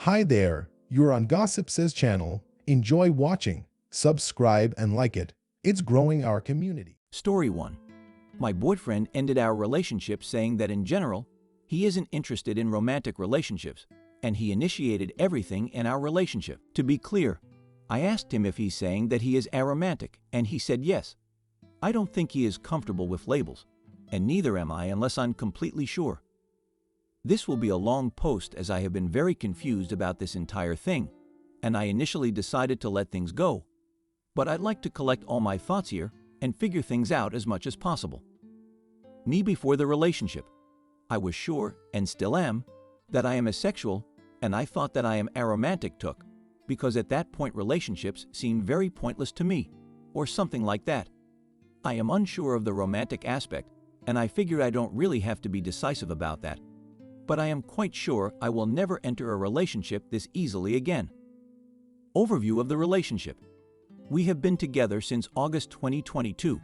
Hi there, you're on Gossip Says channel. Enjoy watching, subscribe and like it. It's growing our community. Story 1. My boyfriend ended our relationship saying that in general, he isn't interested in romantic relationships, and he initiated everything in our relationship. To be clear, I asked him if he's saying that he is aromantic, and he said yes. I don't think he is comfortable with labels, and neither am I unless I'm completely sure. This will be a long post as I have been very confused about this entire thing, and I initially decided to let things go. But I'd like to collect all my thoughts here and figure things out as much as possible. Me before the relationship. I was sure, and still am, that I am asexual, and I thought that I am aromantic took, because at that point relationships seemed very pointless to me, or something like that. I am unsure of the romantic aspect, and I figured I don't really have to be decisive about that. But I am quite sure I will never enter a relationship this easily again. Overview of the relationship. We have been together since August 2022,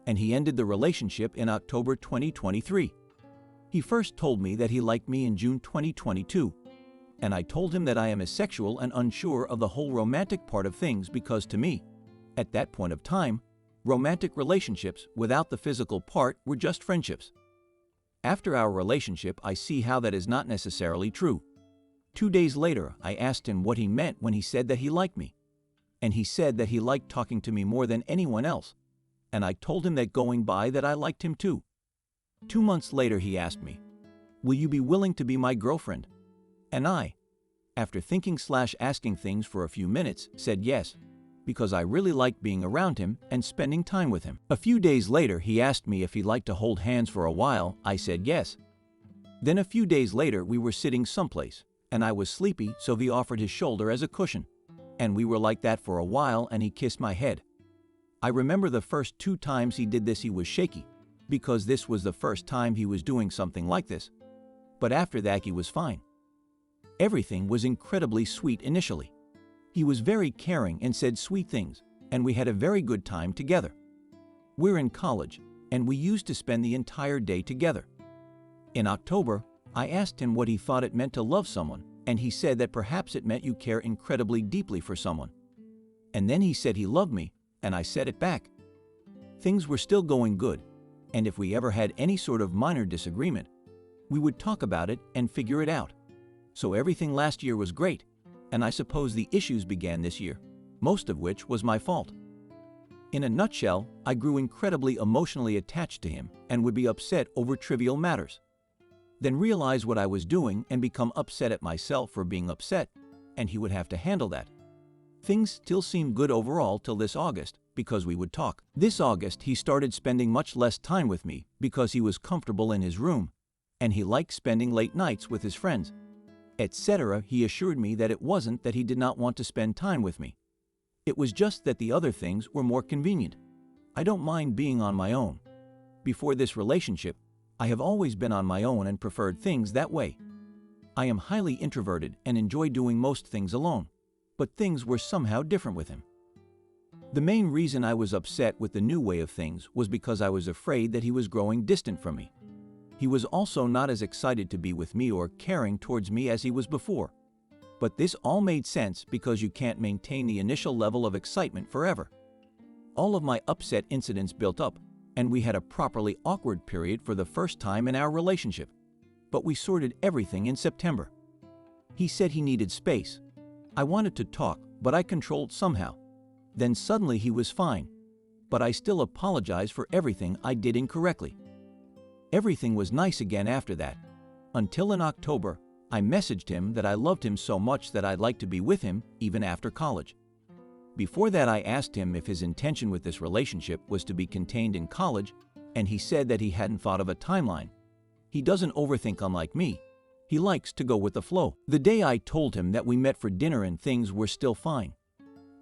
and he ended the relationship in October 2023. He first told me that he liked me in June 2022, and I told him that I am asexual and unsure of the whole romantic part of things because to me, at that point of time, romantic relationships without the physical part were just friendships. After our relationship, I see how that is not necessarily true. 2 days later, I asked him what he meant when he said that he liked me. And he said that he liked talking to me more than anyone else. And I told him that going by that I liked him too. 2 months later, he asked me, "Will you be willing to be my girlfriend?" And I, after thinking/asking things for a few minutes, said yes, because I really liked being around him and spending time with him. A few days later, he asked me if he'd like to hold hands for a while. I said yes. Then a few days later, we were sitting someplace, and I was sleepy, so he offered his shoulder as a cushion. And we were like that for a while, and he kissed my head. I remember the first 2 times he did this he was shaky, because this was the first time he was doing something like this. But after that he was fine. Everything was incredibly sweet initially. He was very caring and said sweet things, and we had a very good time together. We're in college, and we used to spend the entire day together. In October, I asked him what he thought it meant to love someone, and he said that perhaps it meant you care incredibly deeply for someone. And then he said he loved me, and I said it back. Things were still going good, and if we ever had any sort of minor disagreement, we would talk about it and figure it out. So everything last year was great, and I suppose the issues began this year, most of which was my fault. In a nutshell, I grew incredibly emotionally attached to him and would be upset over trivial matters. Then realize what I was doing and become upset at myself for being upset, and he would have to handle that. Things still seemed good overall till this August because we would talk. This August, he started spending much less time with me because he was comfortable in his room, and he liked spending late nights with his friends, etc. He assured me that it wasn't that he did not want to spend time with me. It was just that the other things were more convenient. I don't mind being on my own. Before this relationship, I have always been on my own and preferred things that way. I am highly introverted and enjoy doing most things alone, but things were somehow different with him. The main reason I was upset with the new way of things was because I was afraid that he was growing distant from me. He was also not as excited to be with me or caring towards me as he was before. But this all made sense because you can't maintain the initial level of excitement forever. All of my upset incidents built up, and we had a properly awkward period for the first time in our relationship. But we sorted everything in September. He said he needed space. I wanted to talk, but I controlled somehow. Then suddenly he was fine. But I still apologized for everything I did incorrectly. Everything was nice again after that, until in October, I messaged him that I loved him so much that I'd like to be with him even after college. Before that, I asked him if his intention with this relationship was to be contained in college, and he said that he hadn't thought of a timeline. He doesn't overthink unlike me. He likes to go with the flow. The day I told him that we met for dinner and things were still fine.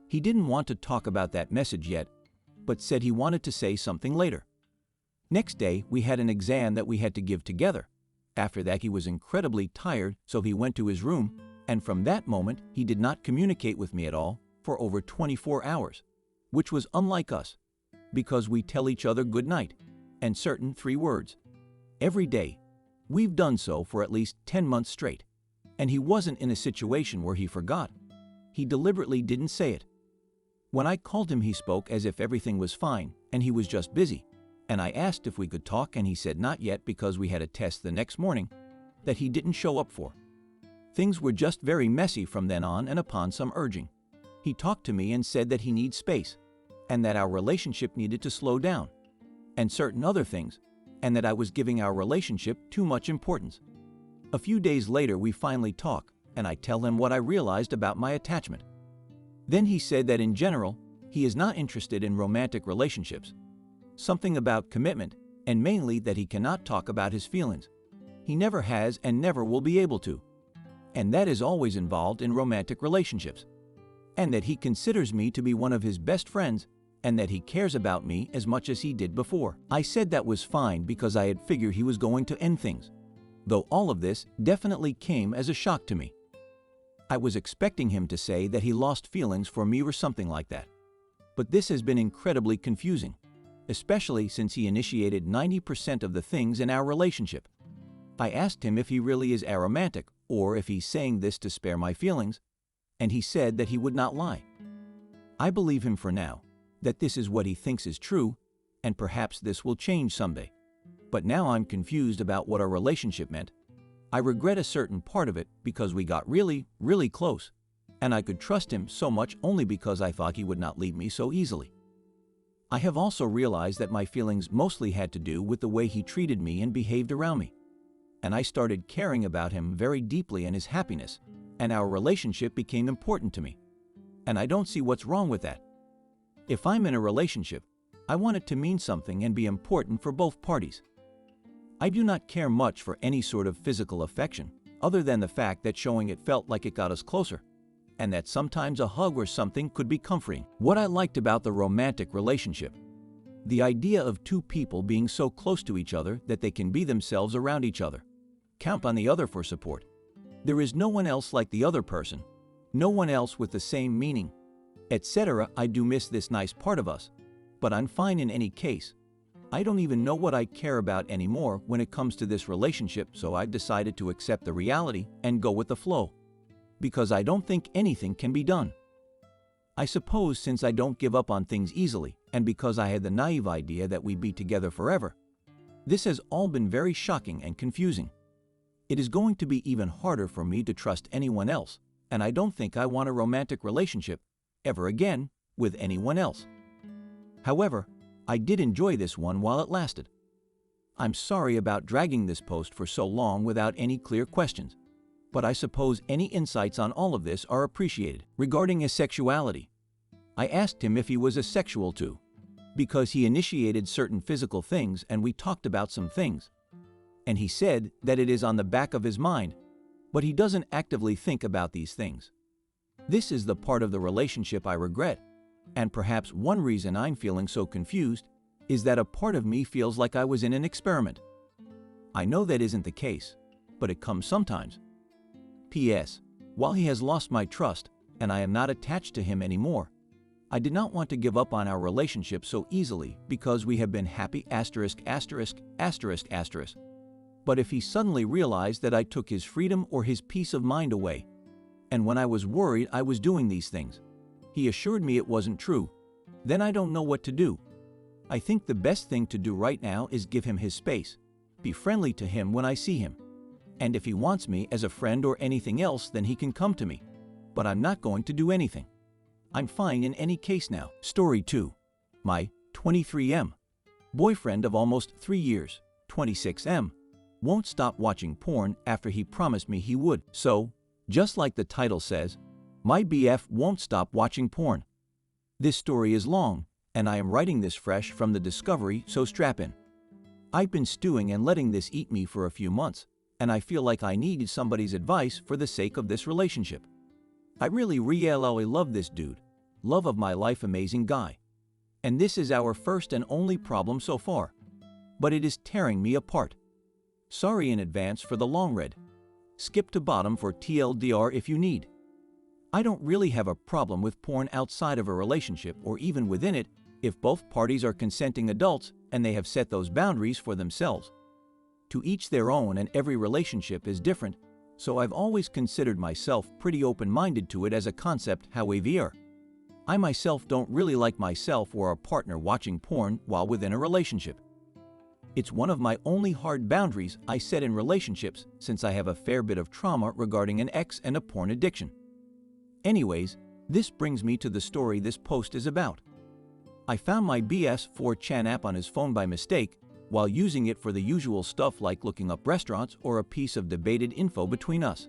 He didn't want to talk about that message yet, but said he wanted to say something later. Next day, we had an exam that we had to give together. After that, he was incredibly tired, so he went to his room, and from that moment, he did not communicate with me at all for over 24 hours, which was unlike us, because we tell each other good night and certain 3 words every day. We've done so for at least 10 months straight, and he wasn't in a situation where he forgot. He deliberately didn't say it. When I called him, he spoke as if everything was fine and he was just busy, and I asked if we could talk, and he said not yet because we had a test the next morning that he didn't show up for. Things were just very messy from then on, and upon some urging, he talked to me and said that he needs space, and that our relationship needed to slow down, and certain other things, and that I was giving our relationship too much importance. A few days later, we finally talk, and I tell him what I realized about my attachment. Then he said that in general, he is not interested in romantic relationships, something about commitment, and mainly that he cannot talk about his feelings. He never has and never will be able to, and that is always involved in romantic relationships, and that he considers me to be one of his best friends, and that he cares about me as much as he did before. I said that was fine because I had figured he was going to end things, though all of this definitely came as a shock to me. I was expecting him to say that he lost feelings for me or something like that. But this has been incredibly confusing, especially since he initiated 90% of the things in our relationship. I asked him if he really is aromantic or if he's saying this to spare my feelings, and he said that he would not lie. I believe him for now, that this is what he thinks is true, and perhaps this will change someday. But now I'm confused about what our relationship meant. I regret a certain part of it because we got really, really close, and I could trust him so much only because I thought he would not leave me so easily. I have also realized that my feelings mostly had to do with the way he treated me and behaved around me, and I started caring about him very deeply and his happiness, and our relationship became important to me, and I don't see what's wrong with that. If I'm in a relationship, I want it to mean something and be important for both parties. I do not care much for any sort of physical affection, other than the fact that showing it felt like it got us closer, and that sometimes a hug or something could be comforting. What I liked about the romantic relationship, the idea of two people being so close to each other that they can be themselves around each other, count on the other for support. There is no one else like the other person, no one else with the same meaning, etc. I do miss this nice part of us, but I'm fine in any case. I don't even know what I care about anymore when it comes to this relationship, so I've decided to accept the reality and go with the flow, because I don't think anything can be done. I suppose since I don't give up on things easily, and because I had the naive idea that we'd be together forever, this has all been very shocking and confusing. It is going to be even harder for me to trust anyone else, and I don't think I want a romantic relationship ever again with anyone else. However, I did enjoy this one while it lasted. I'm sorry about dragging this post for so long without any clear questions, but I suppose any insights on all of this are appreciated. Regarding his sexuality, I asked him if he was asexual too, because he initiated certain physical things and we talked about some things, and he said that it is on the back of his mind, but he doesn't actively think about these things. This is the part of the relationship I regret. And perhaps one reason I'm feeling so confused is that a part of me feels like I was in an experiment. I know that isn't the case, but it comes sometimes. P.S. While he has lost my trust and I am not attached to him anymore, I did not want to give up on our relationship so easily because we have been happy *********. But if he suddenly realized that I took his freedom or his peace of mind away, and when I was worried I was doing these things, he assured me it wasn't true, then I don't know what to do. I think the best thing to do right now is give him his space, be friendly to him when I see him, and if he wants me as a friend or anything else, then he can come to me, but I'm not going to do anything. I'm fine in any case now. Story 2. My 23M boyfriend of almost 3 years, 26M, won't stop watching porn after he promised me he would. So, just like the title says, my BF won't stop watching porn. This story is long, and I am writing this fresh from the discovery, so strap in. I've been stewing and letting this eat me for a few months, and I feel like I need somebody's advice for the sake of this relationship. I really love this dude, love of my life, amazing guy. And this is our first and only problem so far, but it is tearing me apart. Sorry in advance for the long read. Skip to bottom for TLDR if you need. I don't really have a problem with porn outside of a relationship or even within it if both parties are consenting adults and they have set those boundaries for themselves. To each their own, and every relationship is different, so I've always considered myself pretty open-minded to it as a concept, however. I myself don't really like myself or a partner watching porn while within a relationship. It's one of my only hard boundaries I set in relationships since I have a fair bit of trauma regarding an ex and a porn addiction. Anyways, this brings me to the story this post is about. I found my BS4chan app on his phone by mistake while using it for the usual stuff like looking up restaurants or a piece of debated info between us.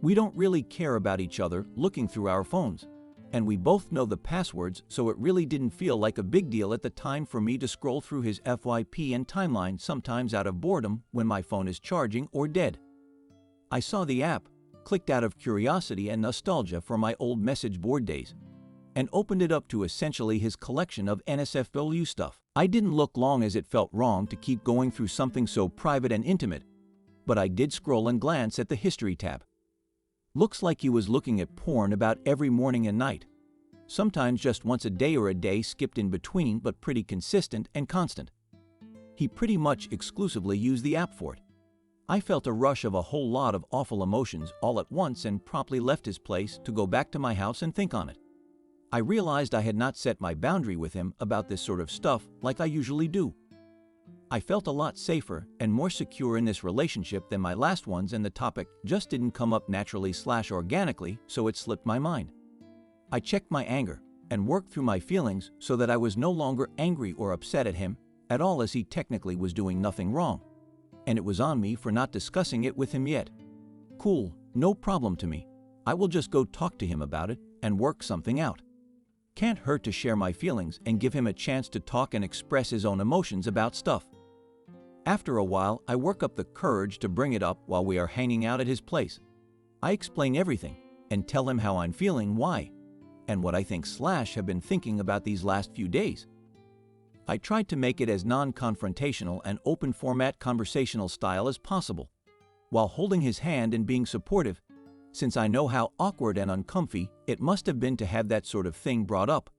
We don't really care about each other looking through our phones, and we both know the passwords, so it really didn't feel like a big deal at the time for me to scroll through his FYP and timeline, sometimes out of boredom when my phone is charging or dead. I saw the app, clicked out of curiosity and nostalgia for my old message board days, and opened it up to essentially his collection of NSFW stuff. I didn't look long as it felt wrong to keep going through something so private and intimate, but I did scroll and glance at the history tab. Looks like he was looking at porn about every morning and night. Sometimes just once a day or a day skipped in between, but pretty consistent and constant. He pretty much exclusively used the app for it. I felt a rush of a whole lot of awful emotions all at once and promptly left his place to go back to my house and think on it. I realized I had not set my boundary with him about this sort of stuff like I usually do. I felt a lot safer and more secure in this relationship than my last ones, and the topic just didn't come up naturally/organically, so it slipped my mind. I checked my anger and worked through my feelings so that I was no longer angry or upset at him at all, as he technically was doing nothing wrong, and it was on me for not discussing it with him yet. Cool, no problem to me. I will just go talk to him about it and work something out. Can't hurt to share my feelings and give him a chance to talk and express his own emotions about stuff. After a while, I work up the courage to bring it up while we are hanging out at his place. I explain everything and tell him how I'm feeling, why, and what I think / have been thinking about these last few days. I tried to make it as non-confrontational and open format conversational style as possible, while holding his hand and being supportive, since I know how awkward and uncomfy it must have been to have that sort of thing brought up.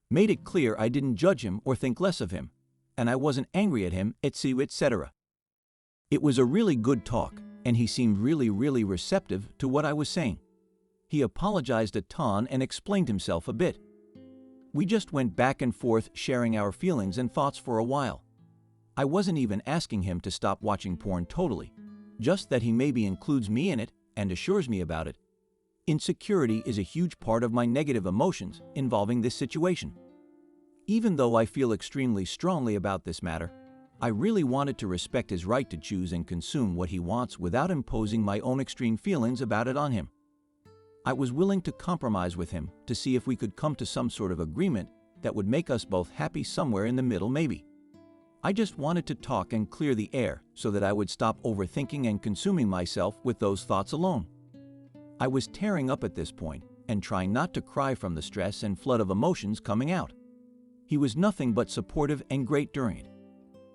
Made it clear I didn't judge him or think less of him, and I wasn't angry at him, etc. It was a really good talk, and he seemed really receptive to what I was saying. He apologized a ton and explained himself a bit. We just went back and forth sharing our feelings and thoughts for a while. I wasn't even asking him to stop watching porn totally, just that he maybe includes me in it and assures me about it. Insecurity is a huge part of my negative emotions involving this situation. Even though I feel extremely strongly about this matter, I really wanted to respect his right to choose and consume what he wants without imposing my own extreme feelings about it on him. I was willing to compromise with him to see if we could come to some sort of agreement that would make us both happy, somewhere in the middle maybe. I just wanted to talk and clear the air so that I would stop overthinking and consuming myself with those thoughts alone. I was tearing up at this point and trying not to cry from the stress and flood of emotions coming out. He was nothing but supportive and great during it.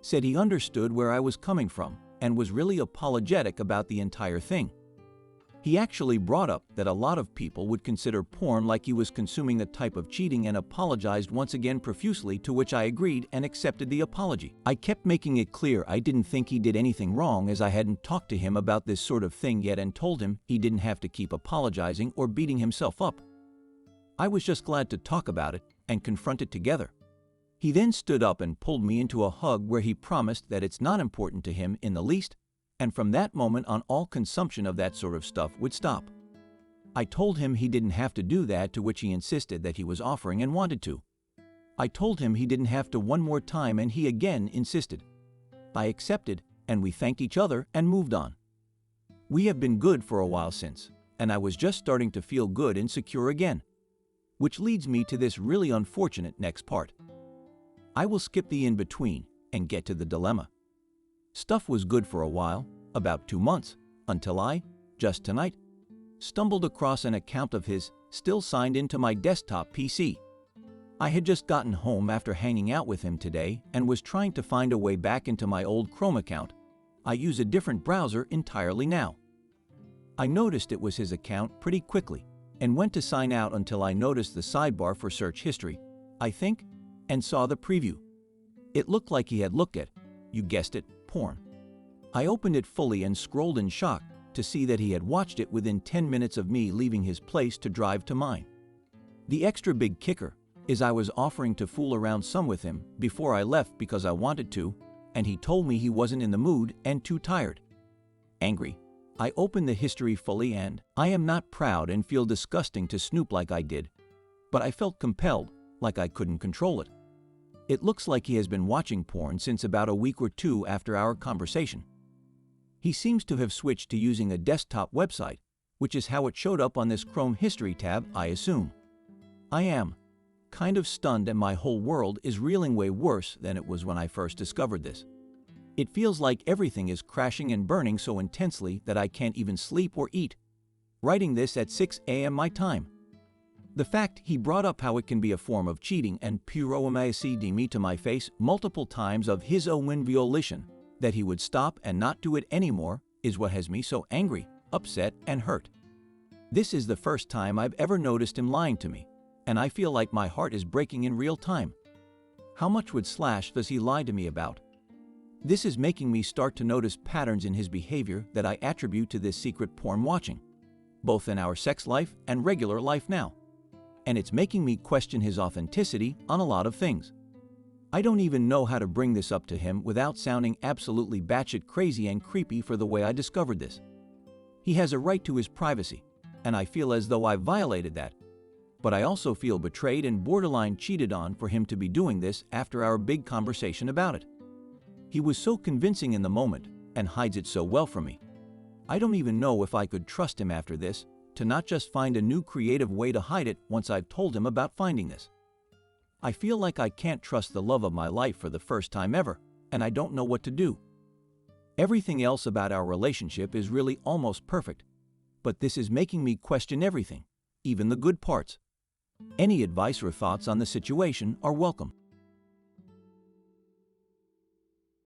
Said he understood where I was coming from and was really apologetic about the entire thing. He actually brought up that a lot of people would consider porn like he was consuming a type of cheating, and apologized once again profusely, to which I agreed and accepted the apology. I kept making it clear I didn't think he did anything wrong, as I hadn't talked to him about this sort of thing yet, and told him he didn't have to keep apologizing or beating himself up. I was just glad to talk about it and confront it together. He then stood up and pulled me into a hug where he promised that it's not important to him in the least, and from that moment on all consumption of that sort of stuff would stop. I told him he didn't have to do that, to which he insisted that he was offering and wanted to. I told him he didn't have to one more time, and he again insisted. I accepted, and we thanked each other and moved on. We have been good for a while since, and I was just starting to feel good and secure again. Which leads me to this really unfortunate next part. I will skip the in-between and get to the dilemma. Stuff was good for a while, about 2 months, until I, just tonight, stumbled across an account of his still signed into my desktop PC. I had just gotten home after hanging out with him today and was trying to find a way back into my old Chrome account. I use a different browser entirely now. I noticed it was his account pretty quickly and went to sign out until I noticed the sidebar for search history, I think, and saw the preview. It looked like he had looked at, you guessed it, porn. I opened it fully and scrolled in shock to see that he had watched it within 10 minutes of me leaving his place to drive to mine. The extra big kicker is I was offering to fool around some with him before I left because I wanted to, and he told me he wasn't in the mood and too tired. Angry, I opened the history fully, and I am not proud and feel disgusting to snoop like I did, but I felt compelled, like I couldn't control it. It looks like he has been watching porn since about a week or two after our conversation. He seems to have switched to using a desktop website, which is how it showed up on this Chrome history tab, I assume. I am kind of stunned, and my whole world is reeling way worse than it was when I first discovered this. It feels like everything is crashing and burning so intensely that I can't even sleep or eat. Writing this at 6 a.m. my time. The fact he brought up how it can be a form of cheating and pyroamacd me to my face multiple times of his own volition that he would stop and not do it anymore is what has me so angry, upset, and hurt. This is the first time I've ever noticed him lying to me, and I feel like my heart is breaking in real time. How much would / does he lie to me about? This is making me start to notice patterns in his behavior that I attribute to this secret porn watching, both in our sex life and regular life now. And it's making me question his authenticity on a lot of things. I don't even know how to bring this up to him without sounding absolutely batshit crazy and creepy for the way I discovered this. He has a right to his privacy, and I feel as though I violated that. But I also feel betrayed and borderline cheated on for him to be doing this after our big conversation about it. He was so convincing in the moment and hides it so well from me. I don't even know if I could trust him after this to not just find a new creative way to hide it once I've told him about finding this. I feel like I can't trust the love of my life for the first time ever, and I don't know what to do. Everything else about our relationship is really almost perfect, but this is making me question everything, even the good parts. Any advice or thoughts on the situation are welcome.